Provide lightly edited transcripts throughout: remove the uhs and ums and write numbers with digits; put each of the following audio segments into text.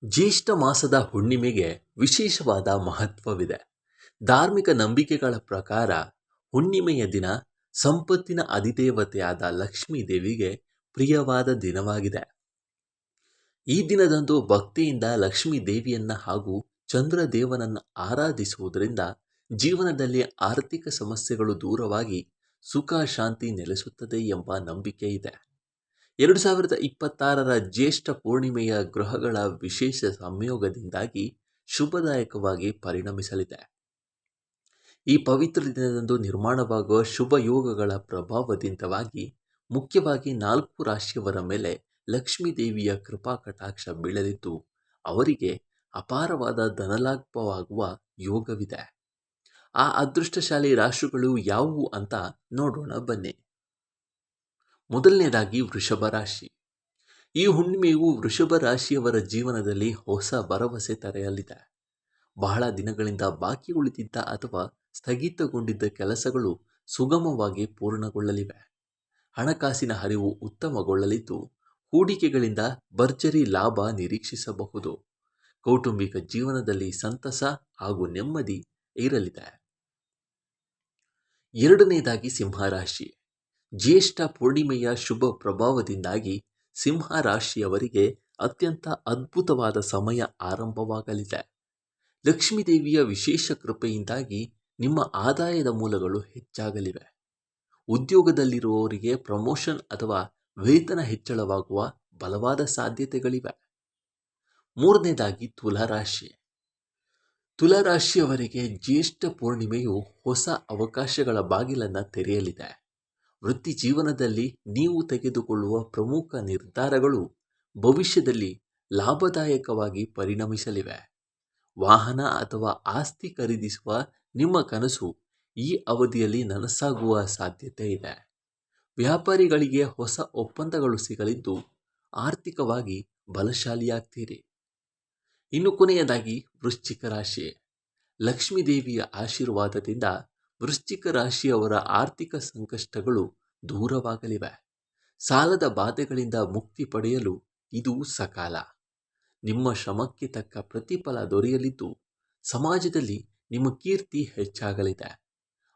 ಜ್ಯೇಷ್ಠ ಮಾಸದ ಹುಣ್ಣಿಮೆಗೆ ವಿಶೇಷವಾದ ಮಹತ್ವವಿದೆ. ಧಾರ್ಮಿಕ ನಂಬಿಕೆಗಳ ಪ್ರಕಾರ ಹುಣ್ಣಿಮೆಯ ದಿನ ಸಂಪತ್ತಿನ ಅಧಿದೇವತೆಯಾದ ಲಕ್ಷ್ಮೀ ದೇವಿಗೆ ಪ್ರಿಯವಾದ ದಿನವಾಗಿದೆ. ಈ ದಿನದಂದು ಭಕ್ತಿಯಿಂದ ಲಕ್ಷ್ಮೀ ದೇವಿಯನ್ನ ಹಾಗೂ ಚಂದ್ರದೇವನನ್ನ ಆರಾಧಿಸುವುದರಿಂದ ಜೀವನದಲ್ಲಿ ಆರ್ಥಿಕ ಸಮಸ್ಯೆಗಳು ದೂರವಾಗಿ ಸುಖ ಶಾಂತಿ ನೆಲೆಸುತ್ತದೆ ಎಂಬ ನಂಬಿಕೆ ಇದೆ. 2026ರ ಜ್ಯೇಷ್ಠ ಪೂರ್ಣಿಮೆಯ ಗ್ರಹಗಳ ವಿಶೇಷ ಸಂಯೋಗದಿಂದಾಗಿ ಶುಭದಾಯಕವಾಗಿ ಪರಿಣಮಿಸಲಿದೆ. ಈ ಪವಿತ್ರ ದಿನದಂದು ನಿರ್ಮಾಣವಾಗುವ ಶುಭ ಯೋಗಗಳ ಪ್ರಭಾವದಿಂದವಾಗಿ ಮುಖ್ಯವಾಗಿ 4 ರಾಶಿಯವರ ಮೇಲೆ ಲಕ್ಷ್ಮೀ ದೇವಿಯ ಕೃಪಾ ಕಟಾಕ್ಷ ಬೀಳಲಿದ್ದು ಅವರಿಗೆ ಅಪಾರವಾದ ಧನಲಾಭವಾಗುವ ಯೋಗವಿದೆ. ಆ ಅದೃಷ್ಟಶಾಲಿ ರಾಶಿಗಳು ಯಾವುವು ಅಂತ ನೋಡೋಣ ಬನ್ನಿ. ಮೊದಲನೇದಾಗಿ ವೃಷಭ ರಾಶಿ. ಈ ಹುಣ್ಣಿಮೆಯು ವೃಷಭ ರಾಶಿಯವರ ಜೀವನದಲ್ಲಿ ಹೊಸ ಭರವಸೆ ತೆರೆಯಲಿದೆ. ಬಹಳ ದಿನಗಳಿಂದ ಬಾಕಿ ಉಳಿದಿದ್ದ ಅಥವಾ ಸ್ಥಗಿತಗೊಂಡಿದ್ದ ಕೆಲಸಗಳು ಸುಗಮವಾಗಿ ಪೂರ್ಣಗೊಳ್ಳಲಿವೆ. ಹಣಕಾಸಿನ ಹರಿವು ಉತ್ತಮಗೊಳ್ಳಲಿದ್ದು ಹೂಡಿಕೆಗಳಿಂದ ಭರ್ಜರಿ ಲಾಭ ನಿರೀಕ್ಷಿಸಬಹುದು. ಕೌಟುಂಬಿಕ ಜೀವನದಲ್ಲಿ ಸಂತಸ ಹಾಗೂ ನೆಮ್ಮದಿ ಇರಲಿದೆ. ಎರಡನೇದಾಗಿ ಸಿಂಹರಾಶಿ. ಜ್ಯೇಷ್ಠ ಪೂರ್ಣಿಮೆಯ ಶುಭ ಪ್ರಭಾವದಿಂದಾಗಿ ಸಿಂಹ ರಾಶಿಯವರಿಗೆ ಅತ್ಯಂತ ಅದ್ಭುತವಾದ ಸಮಯ ಆರಂಭವಾಗಲಿದೆ. ಲಕ್ಷ್ಮೀ ದೇವಿಯ ವಿಶೇಷ ಕೃಪೆಯಿಂದಾಗಿ ನಿಮ್ಮ ಆದಾಯದ ಮೂಲಗಳು ಹೆಚ್ಚಾಗಲಿವೆ. ಉದ್ಯೋಗದಲ್ಲಿರುವವರಿಗೆ ಪ್ರಮೋಷನ್ ಅಥವಾ ವೇತನ ಹೆಚ್ಚಳವಾಗುವ ಬಲವಾದ ಸಾಧ್ಯತೆಗಳಿವೆ. ಮೂರನೇದಾಗಿ ತುಲಾರಾಶಿ. ತುಲಾರಾಶಿಯವರಿಗೆ ಜ್ಯೇಷ್ಠ ಪೂರ್ಣಿಮೆಯು ಹೊಸ ಅವಕಾಶಗಳ ಬಾಗಿಲನ್ನು ತೆರೆಯಲಿದೆ. ವೃತ್ತಿ ಜೀವನದಲ್ಲಿ ನೀವು ತೆಗೆದುಕೊಳ್ಳುವ ಪ್ರಮುಖ ನಿರ್ಧಾರಗಳು ಭವಿಷ್ಯದಲ್ಲಿ ಲಾಭದಾಯಕವಾಗಿ ಪರಿಣಮಿಸಲಿವೆ. ವಾಹನ ಅಥವಾ ಆಸ್ತಿ ಖರೀದಿಸುವ ನಿಮ್ಮ ಕನಸು ಈ ಅವಧಿಯಲ್ಲಿ ನನಸಾಗುವ ಸಾಧ್ಯತೆ ಇದೆ. ವ್ಯಾಪಾರಿಗಳಿಗೆ ಹೊಸ ಒಪ್ಪಂದಗಳು ಸಿಗಲಿದ್ದು ಆರ್ಥಿಕವಾಗಿ ಬಲಶಾಲಿಯಾಗ್ತೀರಿ. ಇನ್ನು ಕೊನೆಯದಾಗಿ ವೃಶ್ಚಿಕ ರಾಶಿ. ಲಕ್ಷ್ಮೀ ದೇವಿಯ ಆಶೀರ್ವಾದದಿಂದ ವೃಶ್ಚಿಕ ರಾಶಿಯವರ ಆರ್ಥಿಕ ಸಂಕಷ್ಟಗಳು ದೂರವಾಗಲಿವೆ. ಸಾಲದ ಬಾಧೆಗಳಿಂದ ಮುಕ್ತಿ ಪಡೆಯಲು ಇದು ಸಕಾಲ. ನಿಮ್ಮ ಶ್ರಮಕ್ಕೆ ತಕ್ಕ ಪ್ರತಿಫಲ ದೊರೆಯಲಿದ್ದು ಸಮಾಜದಲ್ಲಿ ನಿಮ್ಮ ಕೀರ್ತಿ ಹೆಚ್ಚಾಗಲಿದೆ.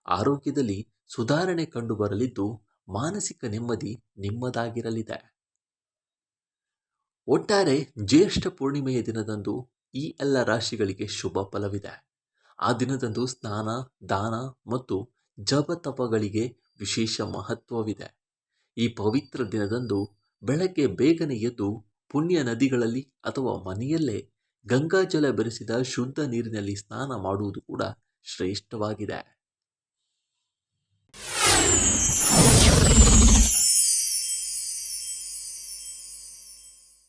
ಆರೋಗ್ಯದಲ್ಲಿ ಸುಧಾರಣೆ ಕಂಡುಬರಲಿದ್ದು ಮಾನಸಿಕ ನೆಮ್ಮದಿ ನಿಮ್ಮದಾಗಿರಲಿದೆ. ಒಟ್ಟಾರೆ ಜ್ಯೇಷ್ಠ ಪೂರ್ಣಿಮೆಯ ದಿನದಂದು ಈ ಎಲ್ಲ ರಾಶಿಗಳಿಗೆ ಶುಭ ಫಲವಿದೆ. ಆ ದಿನದಂದು ಸ್ನಾನ, ದಾನ ಮತ್ತು ಜಪತಪಗಳಿಗೆ ವಿಶೇಷ ಮಹತ್ವವಿದೆ. ಈ ಪವಿತ್ರ ದಿನದಂದು ಬೆಳಗ್ಗೆ ಬೇಗನೆ ಎದ್ದು ಪುಣ್ಯ ನದಿಗಳಲ್ಲಿ ಅಥವಾ ಮನೆಯಲ್ಲೇ ಗಂಗಾಜಲ ಬೆರೆಸಿದ ಶುದ್ಧ ನೀರಿನಲ್ಲಿ ಸ್ನಾನ ಮಾಡುವುದು ಕೂಡ ಶ್ರೇಷ್ಠವಾಗಿದೆ.